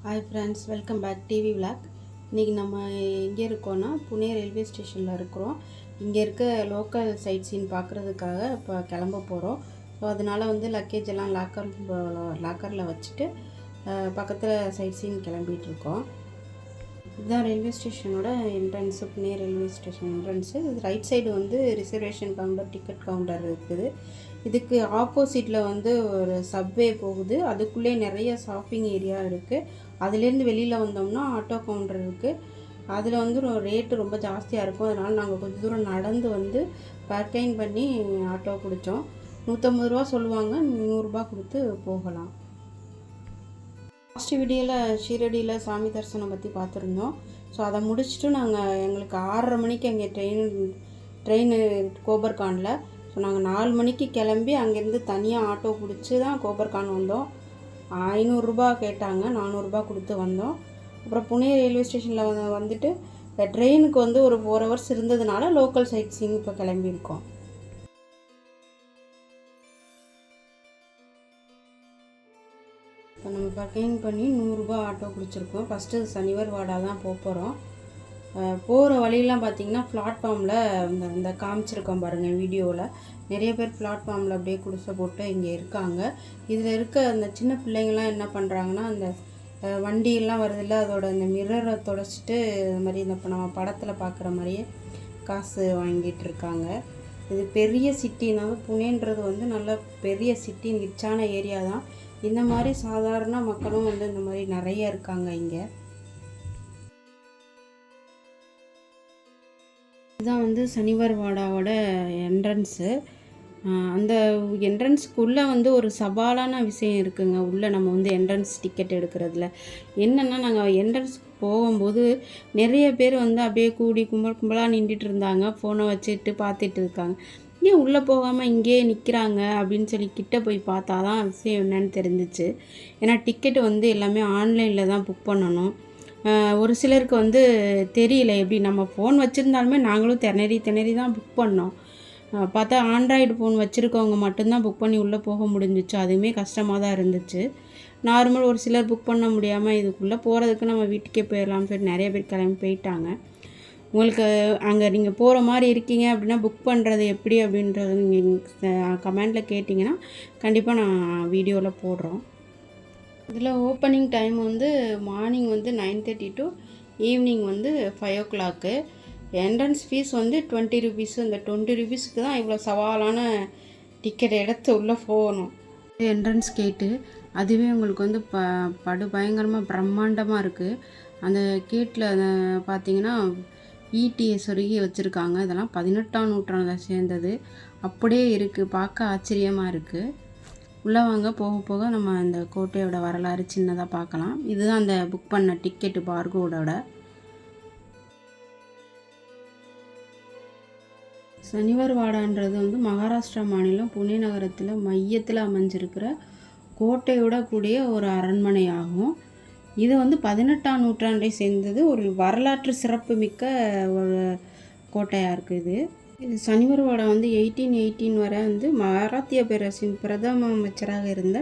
Hi friends, welcome back TV vlog. இன்றைக்கி நம்ம எங்கே இருக்கோன்னா புனே ரயில்வே ஸ்டேஷனில் இருக்கிறோம். இங்கே இருக்க லோக்கல் சைட் சீன் பார்க்குறதுக்காக இப்போ கிளம்ப போகிறோம். ஸோ அதனால் லக்கேஜ் எல்லாம் லாக்கரில் வச்சுட்டு பக்கத்தில் சைட் சீன் கிளம்பிகிட்ருக்கோம். இதுதான் ரயில்வே ஸ்டேஷனோட entrance, Pune railway station entrance. இது right side reservation counter, ticket counter இருக்குது. இதுக்கு ஆப்போசிட்டில் ஒரு சப்வே போகுது. அதுக்குள்ளே நிறைய ஷாப்பிங் ஏரியா இருக்குது. அதுலேருந்து வெளியில் வந்தோம்னா ஆட்டோ கவுண்டர் இருக்குது. அதில் ரேட்டு ரொம்ப ஜாஸ்தியாக இருக்கும். அதனால் நாங்கள் கொஞ்சம் தூரம் நடந்து பார்கெயின் பண்ணி ஆட்டோ பிடிச்சோம். 150 ரூபா சொல்லுவாங்க, 100 ரூபா கொடுத்து போகலாம். லாஸ்ட் வீடியோவில் ஷீரடியில் சாமி தரிசனம் பற்றி பார்த்துருந்தோம். ஸோ அதை முடிச்சுட்டு எங்களுக்கு 6:30 மணிக்கு அங்கே ட்ரெயின் கோபர்கானில். ஸோ நாங்கள் 4 மணிக்கு கிளம்பி அங்கேருந்து தனியாக ஆட்டோ பிடிச்சி தான் கோபர்கான் வந்தோம். 500 ரூபா கேட்டாங்க, 400 ரூபா கொடுத்து வந்தோம். அப்புறம் புனே ரயில்வே ஸ்டேஷனில் வந்துட்டு ட்ரெயினுக்கு ஒரு 4 ஹவர்ஸ் இருந்ததுனால லோக்கல் சைட் சீன் இப்போ கிளம்பியிருக்கோம். இப்போ நம்ம பார்க்கிங் பண்ணி 100 ரூபா ஆட்டோ பிடிச்சிருக்கோம். ஃபஸ்ட்டு சனிவார் வாடா தான் போகிறோம். போகிற வழியெல்லாம் பார்த்திங்கன்னா பிளாட்ஃபார்மில் இந்த காமிச்சிருக்கோம் பாருங்கள் வீடியோவில். நிறைய பேர் பிளாட்ஃபார்மில் அப்படியே குடிசை போட்டு இங்கே இருக்காங்க. இதில் இருக்க அந்த சின்ன பிள்ளைங்கள்லாம் என்ன பண்ணுறாங்கன்னா, அந்த வண்டியெல்லாம் வருதில்ல, அதோட அந்த மிரரை தொடச்சிட்டு இந்த மாதிரி இப்போ நம்ம படத்தில் பார்க்குற மாதிரியே காசு வாங்கிட்டு இருக்காங்க. இது பெரிய சிட்டினாலும் புனேன்றது நல்ல பெரிய சிட்டி, ரிச்சான ஏரியா தான். இந்த மாதிரி சாதாரண மக்களும் இந்த மாதிரி நிறைய இருக்காங்க இங்கே. இதுதான் சனிவார் வாடாவோட என்ட்ரன்ஸு. அந்த என்ட்ரன்ஸுக்குள்ளே ஒரு சவாலான விஷயம் இருக்குங்க. உள்ளே நம்ம என்ட்ரன்ஸ் டிக்கெட் எடுக்கிறதுல என்னென்னா, நாங்கள் என்ட்ரன்ஸுக்கு போகும்போது நிறைய பேர் அப்படியே கூடி கும்பலாக நின்றுட்டு இருந்தாங்க. ஃபோனை வச்சுட்டு பார்த்துட்டு இருக்காங்க. ஏன் உள்ளே போகாமல் இங்கேயே நிற்கிறாங்க அப்படின்னு சொல்லி கிட்டே போய் பார்த்தா தான் விஷயம் என்னன்னு தெரிஞ்சிச்சு. ஏன்னா டிக்கெட்டு எல்லாமே ஆன்லைனில் தான் புக் பண்ணணும். ஒரு சிலருக்கு தெரியல, எப்படி நம்ம ஃபோன் வச்சுருந்தாலுமே நாங்களும் திணறி தான் புக் பண்ணோம். பார்த்தா ஆண்ட்ராய்டு ஃபோன் வச்சுருக்கவங்க மட்டும்தான் புக் பண்ணி உள்ளே போக முடிஞ்சிச்சு. அதுவுமே கஷ்டமாக தான் இருந்துச்சு. நார்மல் ஒரு சிலர் புக் பண்ண முடியாமல் இதுக்குள்ளே போகிறதுக்கு நம்ம வீட்டுக்கே போயிடலாம்னு சொல்லி நிறைய பேர் கிளம்பி போயிட்டாங்க. உங்களுக்கு அங்கே நீங்கள் போகிற மாதிரி இருக்கீங்க அப்படின்னா புக் பண்ணுறது எப்படி அப்படின்றது நீங்கள் கமெண்டில் கேட்டிங்கன்னா கண்டிப்பாக நான் வீடியோவில் போடுறோம். இதில் opening time morning 9:30 to evening 5 o'clock. Entrance fees 20 rupees. இந்த 20 rupeesக்கு தான் இவ்வளோ சவாலான டிக்கெட் எடுத்து உள்ளே போகணும். என்ட்ரன்ஸ் கேட்டு அதுவே உங்களுக்கு படு பயங்கரமாக பிரம்மாண்டமாக இருக்குது. அந்த கேட்டில் பார்த்தீங்கன்னா ETS சொருகி வச்சுருக்காங்க. இதெல்லாம் 18ஆம் நூற்றாண்டில் சேர்ந்தது அப்படியே இருக்குது. பார்க்க ஆச்சரியமாக இருக்குது. உள்ளே வாங்க, போக போக நம்ம அந்த கோட்டையோட வரலாறு சின்னதாக பார்க்கலாம். இதுதான் அந்த புக் பண்ண டிக்கெட்டு பார்கோடோட. சனிவார் வாடான்றது மகாராஷ்டிரா மாநிலம் புனே நகரத்தில் மையத்தில் அமைஞ்சிருக்கிற கோட்டையோட கூடிய ஒரு அரண்மனை ஆகும். இது 18ஆம் நூற்றாண்டை சேர்ந்தது. ஒரு வரலாற்று சிறப்பு மிக்க ஒரு கோட்டையாக இருக்குது. இது சனிவார் வாடா 1818 வரை மராத்திய பேரரசின் பிரதம அமைச்சராக இருந்த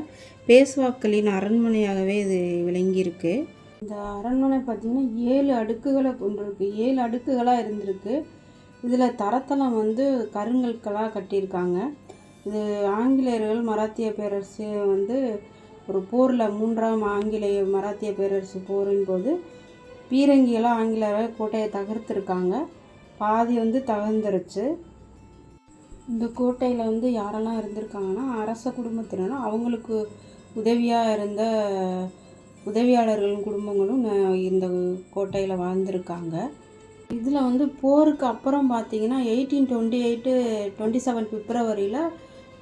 பேஷ்வாக்களின் அரண்மனையாகவே இது விளங்கியிருக்கு. இந்த அரண்மனை பார்த்திங்கன்னா 7 அடுக்குகளை கொண்டிருக்கு. 7 அடுக்குகளாக இருந்திருக்கு. இதில் தரத்தளம் கருங்கற்களாக கட்டியிருக்காங்க. இது ஆங்கிலேயர்கள் மராத்திய பேரரசு ஒரு போரில் 3ஆம் ஆங்கிலேய மராத்திய பேரரசு போரின் போது பீரங்கியெல்லாம் ஆங்கிலேயர்கள் கோட்டையை தகர்த்துருக்காங்க. பாதி தகர்ந்துருச்சு. இந்த கோட்டையில் யாரெல்லாம் இருந்திருக்காங்கன்னா, அரச குடும்பத்தினரும் அவங்களுக்கு உதவியாக இருந்த உதவியாளர்கள் குடும்பங்களும் இந்த கோட்டையில் வாழ்ந்துருக்காங்க. இதில் போருக்கு அப்புறம் பார்த்திங்கன்னா 1828-27 பிப்ரவரியில்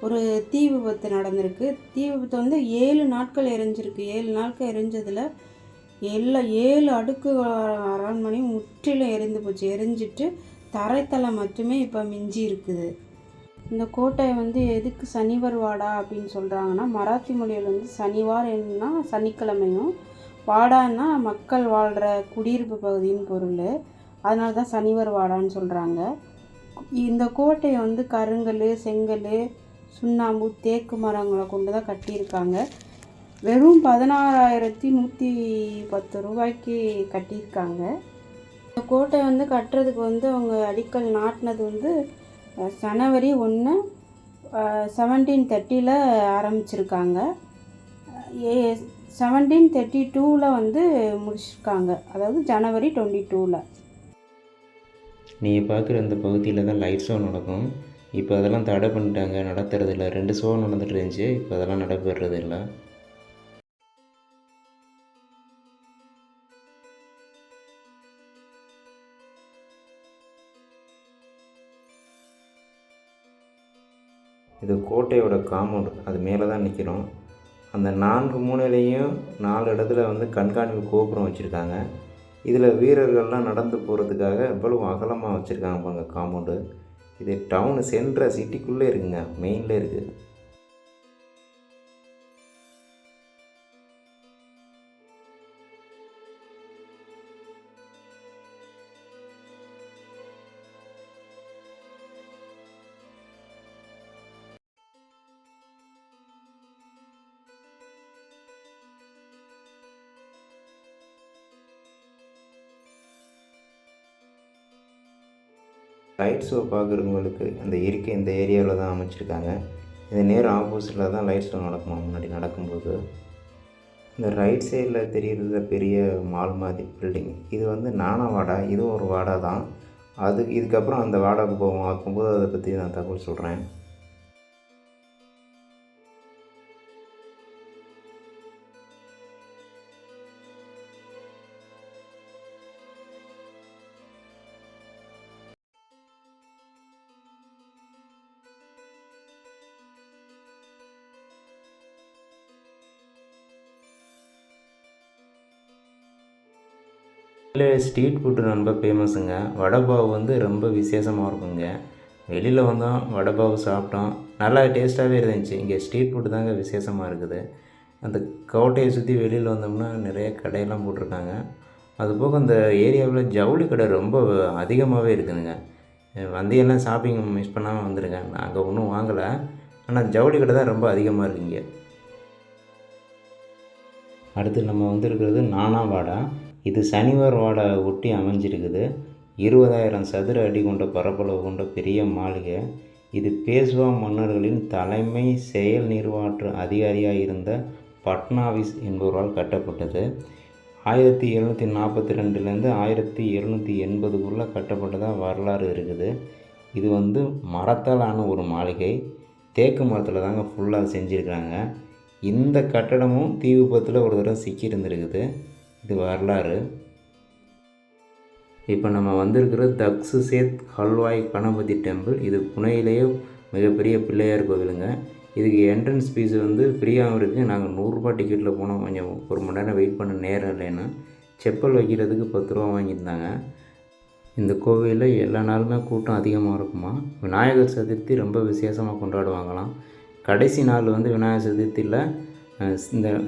ஒரு தீ விபத்து நடந்திருக்கு. தீ விபத்து 7 நாட்கள் எரிஞ்சிருக்கு. 7 நாட்கள் எரிஞ்சதில் 7 அடுக்கு அரண்மனையும் முற்றிலும் எரிந்து போச்சு. எரிஞ்சிட்டு தரைத்தளம் மட்டுமே இப்போ மிஞ்சி இருக்குது. இந்த கோட்டையை எதுக்கு சனிவார் வாடா அப்படின்னு சொல்கிறாங்கன்னா, மராத்தி மொழியில் சனிவார் என்னன்னா சனிக்கிழமையும், வாடான்னா மக்கள் வாழ்கிற குடியிருப்பு பகுதியின் பொருள். அதனால தான் சனிவார் வாடான்னு சொல்கிறாங்க. இந்த கோட்டையை கருங்கல், செங்கல், சுண்ணாம்பு, தேக்கு மரங்களை கொண்டு தான் கட்டியிருக்காங்க. வெறும் 16,110 ரூபாய்க்கு கட்டியிருக்காங்க. இந்த கோட்டை வந்து கட்டுறதுக்கு வந்து அவங்க அடிக்கல் நாட்டினது வந்து ஜனவரி 1 1730 ஆரம்பிச்சிருக்காங்க. 1732 வந்து முடிச்சிருக்காங்க, அதாவது ஜனவரி 22. நீங்கள் பார்க்குற இந்த பகுதியில் தான் லைட் ஷோ நடக்கும். இப்போ அதெல்லாம் தடை பண்ணிட்டாங்க, நடத்துறதில்ல. 2 ஷோ நடந்துட்டு இருந்துச்சு, இப்போ அதெல்லாம் நடைபெறது இல்லை. இது கோட்டையோட காம்பவுண்டு, அது மேலே தான் நிற்கிறோம். அந்த 4 மூலையிலையும் 4 இடத்துல வந்து கண்காணிப்பு கோபுரம் வச்சுருக்காங்க. இதில் வீரர்கள்லாம் நடந்து போகிறதுக்காக இவ்வளவு அகலமாக வச்சுருக்காங்க பாருங்க காம்பவுண்டு. இது டவுனு சிட்டிக்குள்ளே இருக்குங்க, மெயினில் இருக்குது. லைட் ஷோ பார்க்குறவங்களுக்கு இந்த ஏரியாவில் தான் அமைச்சிருக்காங்க. இது நேர் ஆப்போசிட்டில் தான் லைட் ஷோ நடக்கும். முன்னாடி நடக்கும்போது இந்த ரைட் சைடில் தெரிகிறது பெரிய மால் மாதிரி பில்டிங். இது வந்து நானா வாடா, இதுவும் ஒரு வாடா தான். இதுக்கப்புறம் அந்த வாடாக்கு போகும்போது அதை பற்றி நான் தகவல் சொல்கிறேன். இல்லை, ஸ்ட்ரீட் ஃபுட்டு ரொம்ப ஃபேமஸுங்க. வடைப்பாவு வந்து ரொம்ப விசேஷமாக இருக்குங்க. வெளியில் வந்தோம், வடைப்பாவு சாப்பிட்டோம், நல்லா டேஸ்ட்டாகவே இருந்துச்சு. இங்கே ஸ்ட்ரீட் ஃபுட்டு தாங்க விசேஷமாக இருக்குது. அந்த கோட்டையை சுற்றி வெளியில் வந்தோம்னா நிறைய கடையெல்லாம் போட்டிருக்காங்க. அதுபோக இந்த ஏரியாவில் ஜவுளி கடை ரொம்ப அதிகமாகவே இருக்குதுங்க. வந்தியெல்லாம் ஷாப்பிங் மிஸ் பண்ணாமல் வந்துடுங்க. நாங்கள் ஒன்றும் வாங்கலை, ஆனால் ஜவுளி கடை தான் ரொம்ப அதிகமாக இருக்குங்க. அடுத்து நம்ம வந்திருக்கிறது நானா வாடா. இது சனிவார் வாடை ஒட்டி அமைஞ்சிருக்குது. 20,000 சதுர அடி கொண்ட பரப்பளவு கொண்ட பெரிய மாளிகை. இது பேஷ்வா மன்னர்களின் தலைமை செயல் நிர்வாக அதிகாரியாக இருந்த பட்னாவிஸ் என்பவரால் கட்டப்பட்டது. 1742 1780 கட்டப்பட்டதாக வரலாறு இருக்குது. இது வந்து மரத்தால் ஆன ஒரு மாளிகை. தேக்கு மரத்தில் தாங்க ஃபுல்லாக செஞ்சுருக்காங்க. இந்த கட்டடமும் தீ விபத்தில் ஒரு தடவை சிக்கியிருந்துருக்குது. இது வரலாறு. இப்போ நம்ம வந்திருக்கிற தக்ஸு சேத் ஹல்வாய் கணபதி டெம்பிள். இது புனேயிலேயே மிகப்பெரிய பிள்ளையார் கோவிலுங்க. இதுக்கு என்ட்ரன்ஸ் ஃபீஸ் வந்து ஃப்ரீயாகவும் இருக்குது. நாங்கள் 100 ரூபா டிக்கெட்டில் போனோம். கொஞ்சம் 1 மணி நேரம் வெயிட் பண்ண நேரம் இல்லைன்னா செப்பல் வைக்கிறதுக்கு 10 ரூபா வாங்கியிருந்தாங்க. இந்த கோவிலில் எல்லா நாளுமே கூட்டம் அதிகமாக இருக்குமா. விநாயகர் சதுர்த்தி ரொம்ப விசேஷமாக கொண்டாடுவாங்களாம். கடைசி நாள் வந்து விநாயகர் சதுர்த்தியில்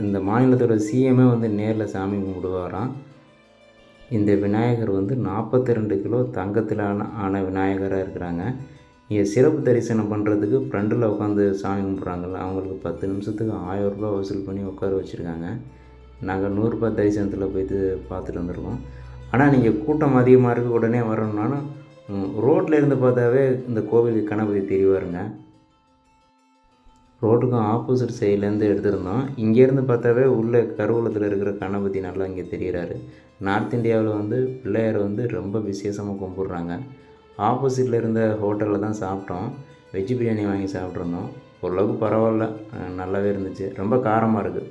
இந்த மாநிலத்தோட சிஎம்ஏ வந்து நேரில் சாமி கும்பிடுவாராம். இந்த விநாயகர் வந்து 42 கிலோ தங்கத்தில் ஆன விநாயகராக இருக்கிறாங்க. இங்கே சிறப்பு தரிசனம் பண்ணுறதுக்கு ஃப்ரண்டில் உட்காந்து சாமி கும்பிட்றாங்கல்ல, அவங்களுக்கு 10 நிமிஷத்துக்கு 1000 ரூபா வசூல் பண்ணி உட்கார வச்சுருக்காங்க. நாங்கள் 100 ரூபா தரிசனத்தில் போய்ட்டு பார்த்துட்டு வந்துருக்கோம். ஆனால் நீங்கள் கூட்டம் அதிகமாக இருக்க உடனே வரணும்னாலும் ரோட்டில் இருந்து பார்த்தாவே இந்த கோவிலுக்கு கணபதி தெரிவாருங்க. ரோட்டுக்கும் ஆப்போசிட் சைட்லேருந்து எடுத்திருந்தோம். இங்கேருந்து பார்த்தாவே உள்ளே கருவூலத்தில் இருக்கிற கணபதி நல்லா இங்கே தெரிகிறாரு. நார்த் இந்தியாவில் வந்து பிள்ளையார் வந்து ரொம்ப விசேஷமாக கும்பிட்றாங்க. ஆப்போசிட்டில் இருந்த ஹோட்டலில் தான் சாப்பிட்டோம். வெஜ் பிரியாணி வாங்கி சாப்பிட்ருந்தோம். ஓரளவுக்கு பரவாயில்ல, நல்லாவே இருந்துச்சு. ரொம்ப காரமாக இருக்குது.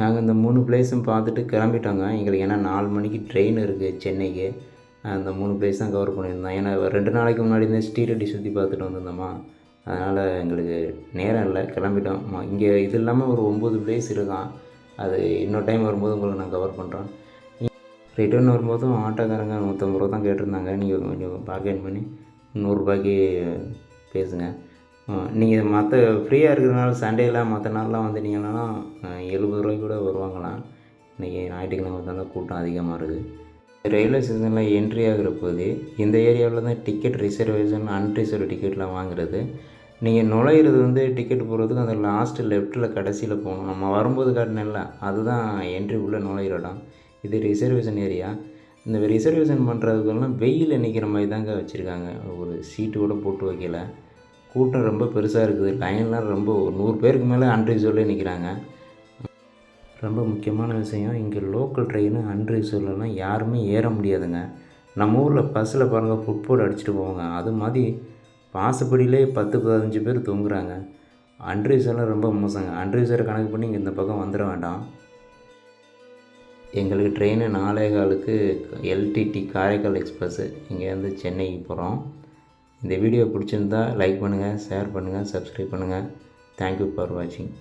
நாங்கள் இந்த 3 பிளேஸும் பார்த்துட்டு கிளம்பிட்டோங்க. எங்களுக்கு ஏன்னா 4 மணிக்கு ட்ரெயின் இருக்குது சென்னைக்கு. அந்த 3 பிளேஸ் தான் கவர் பண்ணியிருந்தோம். ஏன்னா 2 நாளைக்கு முன்னாடி இந்த ஸ்ரீரெட்டி சுற்றி பார்த்துட்டு வந்திருந்தோமா, அதனால் எங்களுக்கு நேரம் இல்லை, கிளம்பிட்டோம். இங்கே இது இல்லாமல் ஒரு 9 பிளேஸ் இருக்கான். அது இன்னொரு டைம் வரும்போது உங்களுக்கு நான் கவர் பண்ணுறேன். ரிட்டர்ன் வரும்போதும் ஆட்டோக்காரங்க 150 ரூபா தான் கேட்டிருந்தாங்க. நீங்கள் கொஞ்சம் பார்கெயின் பண்ணி 100 ரூபாய்க்கு பேசுங்க. நீங்கள் மற்ற ஃப்ரீயாக இருக்கிறனால சண்டேலாம் மற்ற நாள்லாம் வந்துட்டீங்கன்னா 70 ரூபாய்க்கு கூட வருவாங்களாம். இன்றைக்கி ஞாயிற்றுக்கிழமை தான் கூட்டம் அதிகமாக இருக்குது. ரயில்வே ஸ்டேஷனில் என்ட்ரி ஆகிற போது இந்த ஏரியாவில் தான் டிக்கெட் ரிசர்வேஷன் அன்ரிசர்வ் டிக்கெட்லாம் வாங்குறது. நீங்கள் நுழையிறது வந்து டிக்கெட் போடுறதுக்கு அந்த லாஸ்ட்டு லெஃப்ட்டில் கடைசியில் போகணும். நம்ம வரும்போது காட்டினேன்ல, அதுதான் என்ட்ரி உள்ள நுழையிற இடம். இது ரிசர்வேஷன் ஏரியா. இந்த ரிசர்வேஷன் பண்ணுறதுக்கெல்லாம் வெயிலில் நிற்கிற மாதிரி தாங்க வச்சுருக்காங்க. ஒரு சீட்டு கூட போட்டு வைக்கல. கூட்டம் ரொம்ப பெருசாக இருக்குது. லைன்லாம் ரொம்ப 100 பேருக்கு மேலே அன்ரிசர்வ்லேயே நிற்கிறாங்க. ரொம்ப முக்கியமான விஷயம், இங்கே லோக்கல் ட்ரெயின் அன்ரிசர்வ்லலாம் யாருமே ஏற முடியாதுங்க. நம்ம ஊரில் பஸ்ஸில் பாருங்கள் ஃபுட்போர்டு அடிச்சுட்டு போவாங்க. அது மாதிரி வாசப்படியிலே 10-15 பேர் தூங்குறாங்க. அன்ரிசர்வ்லாம் ரொம்ப மோசங்க. அன்ரிசர்வ் கணக்கு பண்ணி இங்கே இந்த பக்கம் வந்துட வேண்டாம். எங்களுக்கு ட்ரெயின் 4:15க்கு எல்டிடி காரைக்கால் எக்ஸ்பிரஸ்ஸு இங்கேருந்து சென்னைக்கு போகிறோம். இந்த வீடியோ பிடிச்சிருந்தா லைக் பண்ணுங்கள், ஷேர் பண்ணுங்கள், சப்ஸ்கிரைப் பண்ணுங்கள். தேங்க்யூ ஃபார் வாட்சிங்.